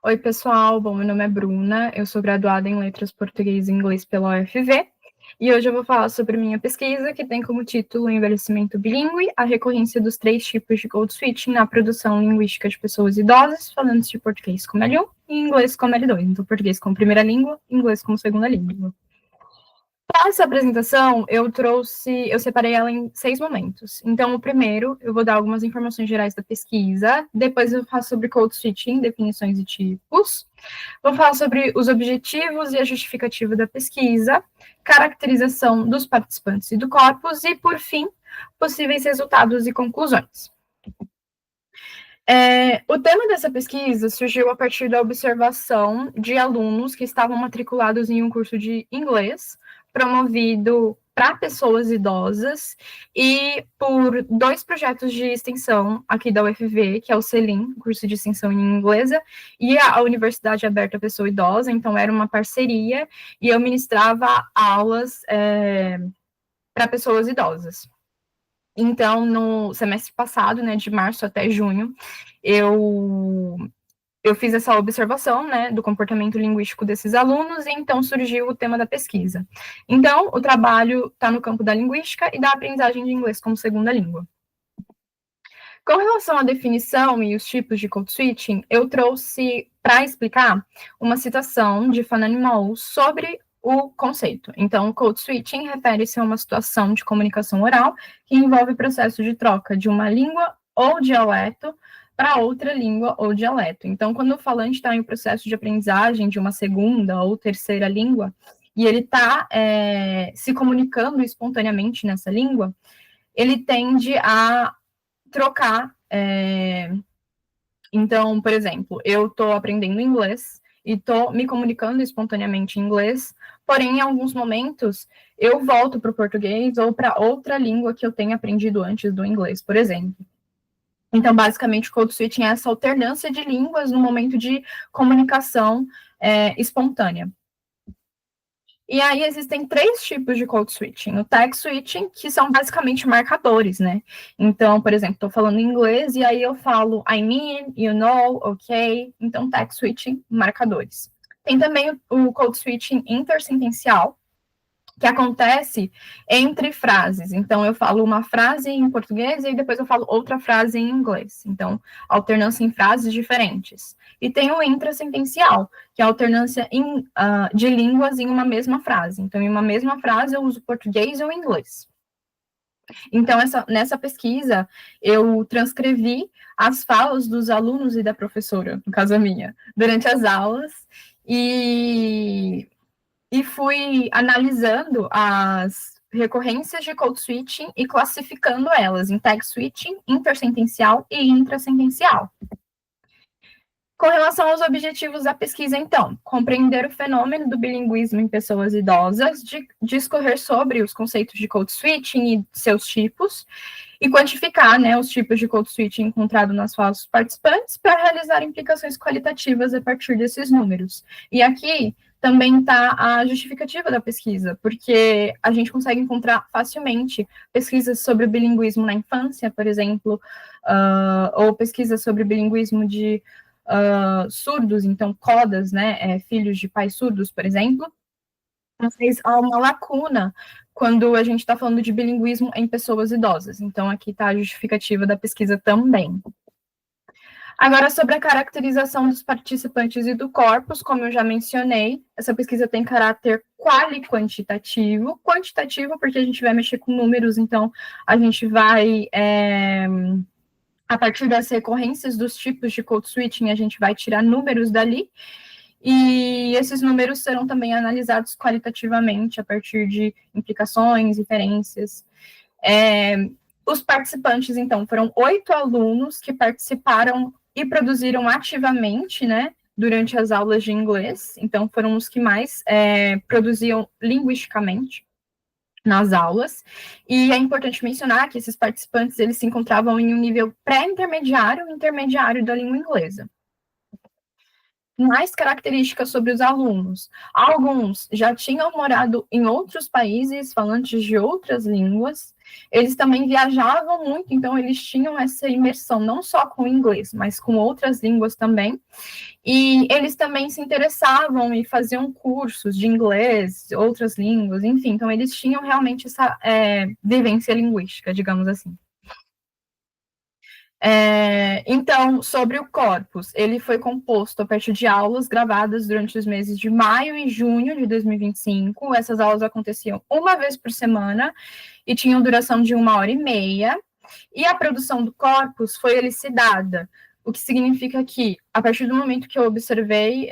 Oi, pessoal. Bom, meu nome é Bruna, eu sou graduada em Letras Português e Inglês pela UFV, e hoje eu vou falar sobre minha pesquisa, que tem como título Envelhecimento Bilíngue, a recorrência dos 3 tipos de code switching na produção linguística de pessoas idosas, falantes de português como L1 e inglês como L2, então português como primeira língua, inglês como segunda língua. Para essa apresentação, eu separei ela em 6 momentos. Então, o primeiro, eu vou dar algumas informações gerais da pesquisa, depois eu faço sobre code switching, definições e tipos, vou falar sobre os objetivos e a justificativa da pesquisa, caracterização dos participantes e do corpus, e, por fim, possíveis resultados e conclusões. O tema dessa pesquisa surgiu a partir da observação de alunos que estavam matriculados em um curso de inglês, promovido para pessoas idosas, e por 2 projetos de extensão aqui da UFV, que é o CELIM, curso de extensão em inglesa, e a Universidade Aberta à Pessoa Idosa, então era uma parceria, e eu ministrava aulas para pessoas idosas. Então, no semestre passado, né, de março até junho, eu fiz essa observação, né, do comportamento linguístico desses alunos, e então surgiu o tema da pesquisa. Então, o trabalho está no campo da linguística e da aprendizagem de inglês como segunda língua. Com relação à definição e os tipos de code switching, eu trouxe para explicar uma citação de Fanny Moll sobre o conceito. Então, code switching refere-se a uma situação de comunicação oral que envolve o processo de troca de uma língua ou dialeto para outra língua ou dialeto. Então, quando o falante está em processo de aprendizagem de uma segunda ou terceira língua, e ele está se comunicando espontaneamente nessa língua, ele tende a trocar. Então, por exemplo, eu estou aprendendo inglês e estou me comunicando espontaneamente em inglês, porém, em alguns momentos, eu volto para o português ou para outra língua que eu tenha aprendido antes do inglês, por exemplo. Então, basicamente, o code switching é essa alternância de línguas no momento de comunicação espontânea. E aí existem 3 tipos de code switching. O text switching, que são basicamente marcadores, né? Então, por exemplo, estou falando inglês e aí eu falo I mean, you know, ok. Então, text switching, marcadores. Tem também o code switching intersentencial, que acontece entre frases. Então, eu falo uma frase em português e aí depois eu falo outra frase em inglês. Então, alternância em frases diferentes. E tem o intrasentencial, que é a alternância de línguas em uma mesma frase. Então, em uma mesma frase, eu uso português ou inglês. Então, nessa pesquisa, eu transcrevi as falas dos alunos e da professora, no caso a minha, durante as aulas, e fui analisando as recorrências de code switching e classificando elas em text switching, intersentencial e intrasentencial. Com relação aos objetivos da pesquisa, então, compreender o fenômeno do bilinguismo em pessoas idosas, discorrer sobre os conceitos de code switching e seus tipos, e quantificar, né, os tipos de code switching encontrados nas falas dos participantes para realizar implicações qualitativas a partir desses números. E aqui também está a justificativa da pesquisa, porque a gente consegue encontrar facilmente pesquisas sobre o bilinguismo na infância, por exemplo, ou pesquisas sobre o bilinguismo de surdos, então codas, né, filhos de pais surdos, por exemplo, mas há uma lacuna quando a gente está falando de bilinguismo em pessoas idosas. Então, aqui está a justificativa da pesquisa também. Agora, sobre a caracterização dos participantes e do corpus, como eu já mencionei, essa pesquisa tem caráter quali-quantitativo. Quantitativo, porque a gente vai mexer com números, então a gente vai, a partir das recorrências dos tipos de code switching, a gente vai tirar números dali, e esses números serão também analisados qualitativamente a partir de implicações, inferências. Os participantes, então, foram 8 alunos que participaram e produziram ativamente, né, durante as aulas de inglês. Então, foram os que mais produziam linguisticamente nas aulas. E é importante mencionar que esses participantes, eles se encontravam em um nível pré-intermediário e intermediário da língua inglesa. mais características sobre os alunos. Alguns já tinham morado em outros países, falantes de outras línguas. Eles também viajavam muito, então eles tinham essa imersão não só com o inglês, mas com outras línguas também. E eles também se interessavam e faziam cursos de inglês, outras línguas, enfim. Então eles tinham realmente essa vivência linguística, digamos assim. Então, sobre o corpus, ele foi composto a partir de aulas gravadas durante os meses de maio e junho de 2025. Essas aulas aconteciam uma vez por semana e tinham duração de 1h30. E a produção do corpus foi elucidada, o que significa que, a partir do momento que eu observei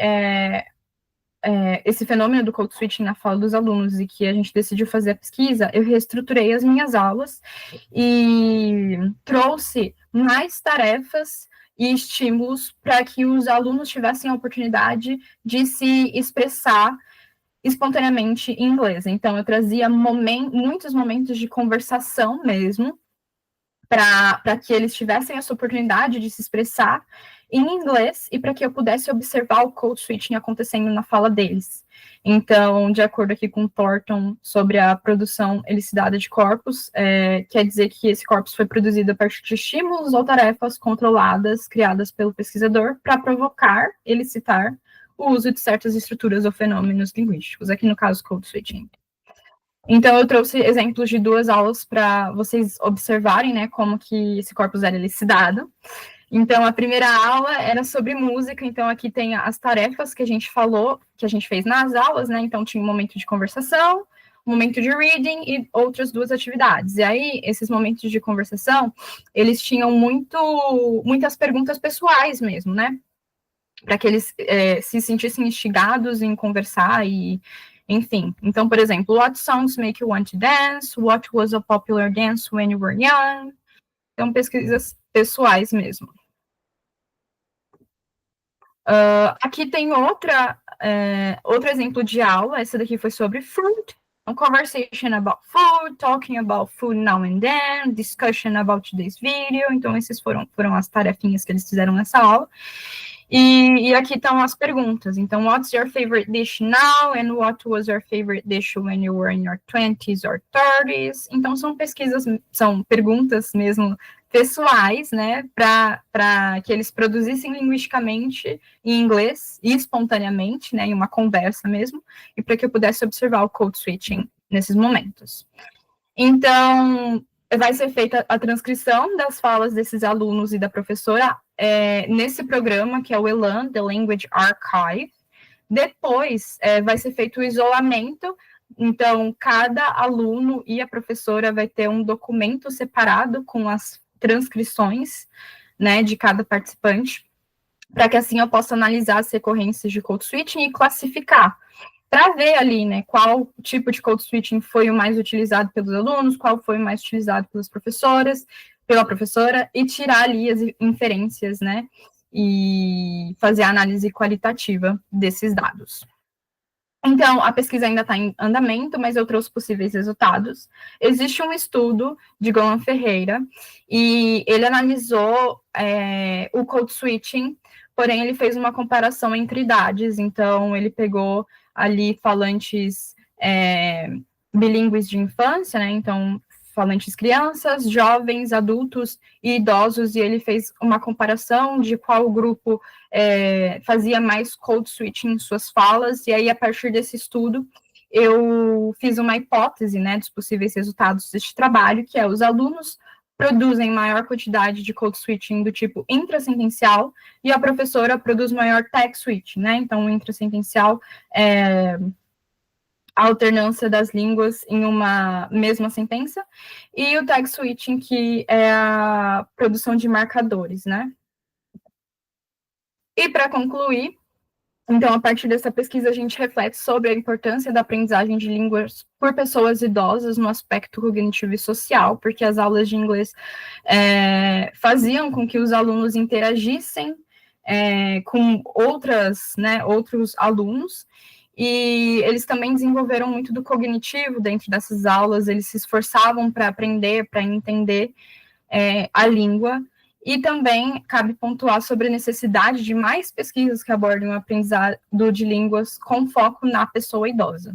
esse fenômeno do code switching na fala dos alunos e que a gente decidiu fazer a pesquisa, eu reestruturei as minhas aulas e trouxe mais tarefas e estímulos para que os alunos tivessem a oportunidade de se expressar espontaneamente em inglês. Então, eu trazia muitos momentos de conversação mesmo, para que eles tivessem essa oportunidade de se expressar em inglês e para que eu pudesse observar o code switching acontecendo na fala deles. Então, de acordo aqui com Thornton sobre a produção elucidada de corpos, quer dizer que esse corpus foi produzido a partir de estímulos ou tarefas controladas, criadas pelo pesquisador, para provocar, elicitar o uso de certas estruturas ou fenômenos linguísticos, aqui no caso, code switching. Então, eu trouxe exemplos de 2 aulas para vocês observarem, né, como que esse corpus era elucidado. Então, a primeira aula era sobre música, então aqui tem as tarefas que a gente falou, que a gente fez nas aulas, né, então tinha um momento de conversação, um momento de reading e outras 2 atividades. E aí, esses momentos de conversação, eles tinham muitas perguntas pessoais mesmo, né, para que eles se sentissem instigados em conversar e enfim. Então, por exemplo, what songs make you want to dance? What was a popular dance when you were young? Então, pesquisas pessoais mesmo. Aqui tem outro exemplo de aula. Essa daqui foi sobre fruit. A conversation about food, talking about food now and then, discussion about this video. Então, esses foram as tarefinhas que eles fizeram nessa aula. E aqui estão as perguntas. Então, what's your favorite dish now? And what was your favorite dish when you were in your 20s or 30s? Então, são perguntas mesmo pessoais, né? Para que eles produzissem linguisticamente em inglês e espontaneamente, né? Em uma conversa mesmo, e para que eu pudesse observar o code switching nesses momentos. Então, vai ser feita a transcrição das falas desses alunos e da professora nesse programa, que é o ELAN, The Language Archive. Depois, vai ser feito o isolamento. Então, cada aluno e a professora vai ter um documento separado com as transcrições, né, de cada participante, para que assim eu possa analisar as recorrências de code switching e classificar, para ver ali, né, qual tipo de code switching foi o mais utilizado pelos alunos, qual foi o mais utilizado pela professora, e tirar ali as inferências, né, e fazer a análise qualitativa desses dados. Então, a pesquisa ainda está em andamento, mas eu trouxe possíveis resultados. Existe um estudo de Golan Ferreira, e ele analisou o code switching, porém ele fez uma comparação entre idades, então ele pegou ali falantes bilíngues de infância, né, então falantes crianças, jovens, adultos e idosos, e ele fez uma comparação de qual grupo fazia mais code switching em suas falas, e aí a partir desse estudo eu fiz uma hipótese, né, dos possíveis resultados deste trabalho, que é os alunos produzem maior quantidade de code switching do tipo intrasentencial, e a professora produz maior tag switching, né, então o intrasentencial a alternância das línguas em uma mesma sentença, e o tag switching, que é a produção de marcadores, né? E para concluir, então, a partir dessa pesquisa, a gente reflete sobre a importância da aprendizagem de línguas por pessoas idosas no aspecto cognitivo e social, porque as aulas de inglês faziam com que os alunos interagissem com outros alunos, e eles também desenvolveram muito do cognitivo dentro dessas aulas, eles se esforçavam para aprender, para entender a língua, E também cabe pontuar sobre a necessidade de mais pesquisas que abordem o aprendizado de línguas com foco na pessoa idosa.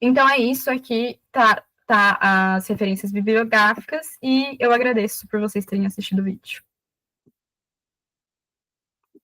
Então é isso, aqui tá as referências bibliográficas, e eu agradeço por vocês terem assistido o vídeo.